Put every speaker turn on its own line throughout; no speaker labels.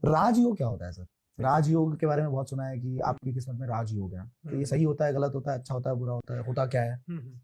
राजयोग क्या होता है सर? राजयोग के बारे में बहुत सुना है कि आपकी किस्मत में राजयोग है, तो ये सही होता है, गलत होता है, अच्छा होता है, बुरा होता क्या है?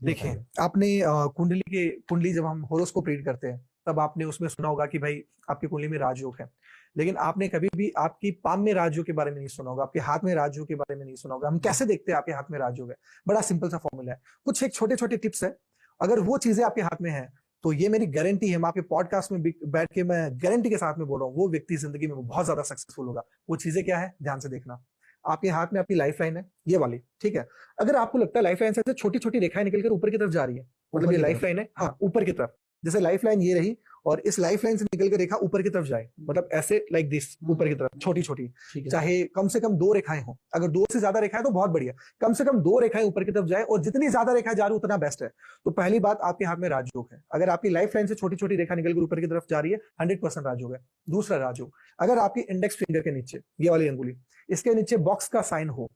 देखिए, आपने कुंडली जब हम होरोस्कोप रीड करते हैं तब आपने उसमें सुना होगा कि भाई आपकी कुंडली में राजयोग है, लेकिन आपने कभी भी आपकी पाम में राजयोग के बारे में नहीं सुना होगा, आपके हाथ में राजयोग के बारे में नहीं सुना होगा। हम कैसे देखते हैं आपके हाथ में राजयोग है? बड़ा सिंपल सा फॉर्मूला है, कुछ एक छोटे छोटे टिप्स है। अगर वो चीजें आपके हाथ में है तो ये मेरी गारंटी है, मैं आपके पॉडकास्ट में बैठ के मैं गारंटी के साथ में बोल रहा हूँ, वो व्यक्ति जिंदगी में बहुत ज्यादा सक्सेसफुल होगा। वो चीजें क्या है, ध्यान से देखना। आपके हाथ में आपकी लाइफ लाइन है, ये वाली, ठीक है। अगर आपको लगता है लाइफ लाइन से छोटी छोटी रेखाएं निकलकर ऊपर की तरफ जा रही है, मतलब ये लाइफ लाइन है, हाँ, ऊपर की तरफ, जैसे लाइफ लाइन ये रही और इस लाइफ लाइन से निकलकर रेखा ऊपर की तरफ जाए, मतलब ऐसे लाइक दिस, ऊपर की तरफ छोटी छोटी, चाहे कम से कम 2 रेखाएं हो, अगर 2 से ज्यादा रेखाएं तो बहुत बढ़िया, कम से कम 2 रेखाएं ऊपर की तरफ जाए, और जितनी ज्यादा रेखाएं जा रही उतना बेस्ट है। तो पहली बात, आपके हाथ में राजयोग है। अगर आपकी लाइफ लाइन से छोटी छोटी रेखा निकलकर ऊपर की तरफ जा रही है, 100% राजयोग है। दूसरा राजयोग, अगर आपकी इंडेक्स फिंगर के नीचे, ये वाली अंगुली, इसके नीचे बॉक्स का साइन हो,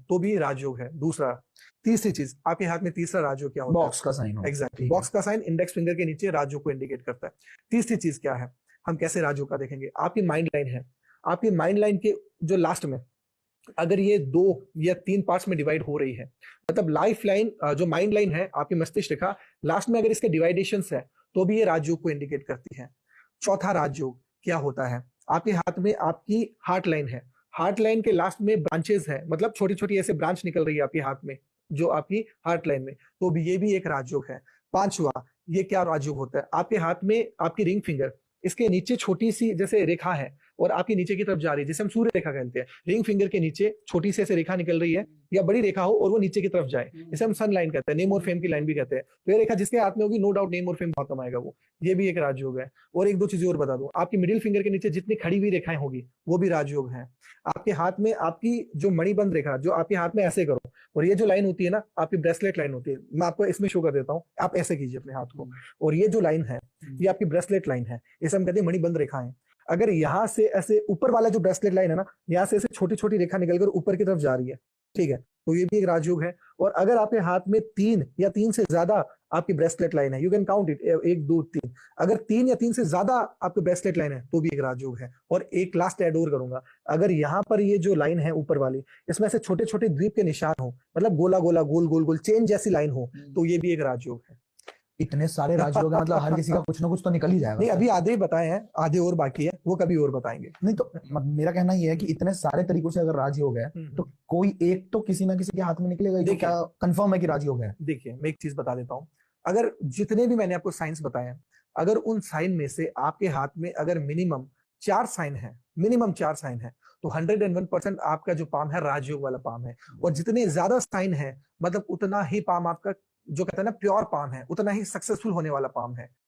तो भी राजयोग है, दूसरा। तीसरी चीज, आपके हाथ में तीसरा राजयोग क्या होता है?
बॉक्स का साइन हो,
एग्जैक्टली, बॉक्स का साइन इंडेक्स फिंगर के नीचे राजयोग को इंडिकेट करता है। तीसरी चीज क्या है, हम कैसे राजयोग का देखेंगे? आपकी माइंड लाइन है, आपकी माइंड लाइन के जो लास्ट में अगर ये 2 या 3 पार्ट्स में डिवाइड हो रही है, मतलब लाइफ लाइन, जो माइंड लाइन है, आपकी मस्तिष्क रेखा, लास्ट में अगर इसके डिवाइडेशंस है तो भी ये राजयोग को इंडिकेट करती है। चौथा राजयोग क्या होता है, आपके हाथ में आपकी हार्ट लाइन है, हार्ट लाइन के लास्ट में ब्रांचेस है, मतलब छोटी छोटी ऐसे ब्रांच निकल रही है आपके हाथ में, जो आपकी हार्ट लाइन में, तो भी ये भी एक राजयोग है। पांचवा, ये क्या राजयोग होता है, आपके हाथ में आपकी रिंग फिंगर, इसके नीचे छोटी सी जैसे रेखा है और आपकी नीचे की तरफ जा रही है, जिसे हम सूर्य रेखा कहते हैं। रिंग फिंगर के नीचे छोटी सी ऐसे रेखा निकल रही है या बड़ी रेखा हो और वो नीचे की तरफ जाए, इसे हम सन लाइन कहते हैं, नेम और फेम की लाइन भी कहते हैं। तो ये रेखा जिसके हाथ में होगी, नो डाउट नेम और फेम बहुत कमाएगा वो, ये भी एक राजयोग है। और एक दो चीजें और बता दूं, आपकी मिडिल फिंगर के नीचे जितनी खड़ी हुई रेखाएं होगी वो भी राजयोग है। आपके हाथ में आपकी जो मणिबंध रेखा, जो आपके हाथ में ऐसे करो, और ये जो लाइन होती है ना, आपकी ब्रेसलेट लाइन होती है, मैं आपको इसमें शो कर देता हूं, आप ऐसे कीजिए अपने हाथ को, और ये जो लाइन है ये आपकी ब्रेसलेट लाइन है, इसे हम कहते हैं मणिबंध रेखाएं। अगर यहां से ऐसे ऊपर वाला जो ब्रेसलेट लाइन है ना, यहां से ऐसे छोटी छोटी रेखा निकलकर ऊपर की तरफ जा रही है, ठीक है, तो ये भी एक राजयोग है। और अगर आपके हाथ में 3 या 3 से ज्यादा आपकी ब्रेसलेट लाइन है, यू कैन काउंट इट, 1 2 3, अगर 3 या 3 से ज्यादा आपकी ब्रेसलेट लाइन है तो भी एक राजयोग है। और एक लास्ट ऐड और करूंगा, अगर यहाँ पर ये जो लाइन है ऊपर वाली, इसमें से छोटे छोटे द्वीप के निशान हो, मतलब गोला गोला गोल गोल गोल चेन जैसी लाइन हो, तो ये भी एक राजयोग है।
इतने सारे राजयोग है, मतलब हर किसी का कुछ ना कुछ तो निकल ही जाएगा।
नहीं, अभी आधे ही बताए हैं, आधे और बाकी है, वो कभी और बताएंगे।
नहीं तो मेरा कहना ये है कि इतने सारे तरीकों से अगर राजयोग है तो कोई एक तो किसी ना किसी के हाथ में निकलेगा, तो क्या कंफर्म है कि राजयोग है?
देखिए, मैं एक चीज बता देता हूँ, अगर जितने भी मैंने आपको साइंस बताए हैं, अगर उन साइन में से आपके हाथ में अगर मिनिमम 4 साइन है, तो 101% आपका जो पाम है राजयोग वाला पाम है। और जितने ज्यादा साइन है, मतलब उतना ही पाम आपका, जो कहते हैं ना प्योर पाम है, उतना ही सक्सेसफुल होने वाला पाम है।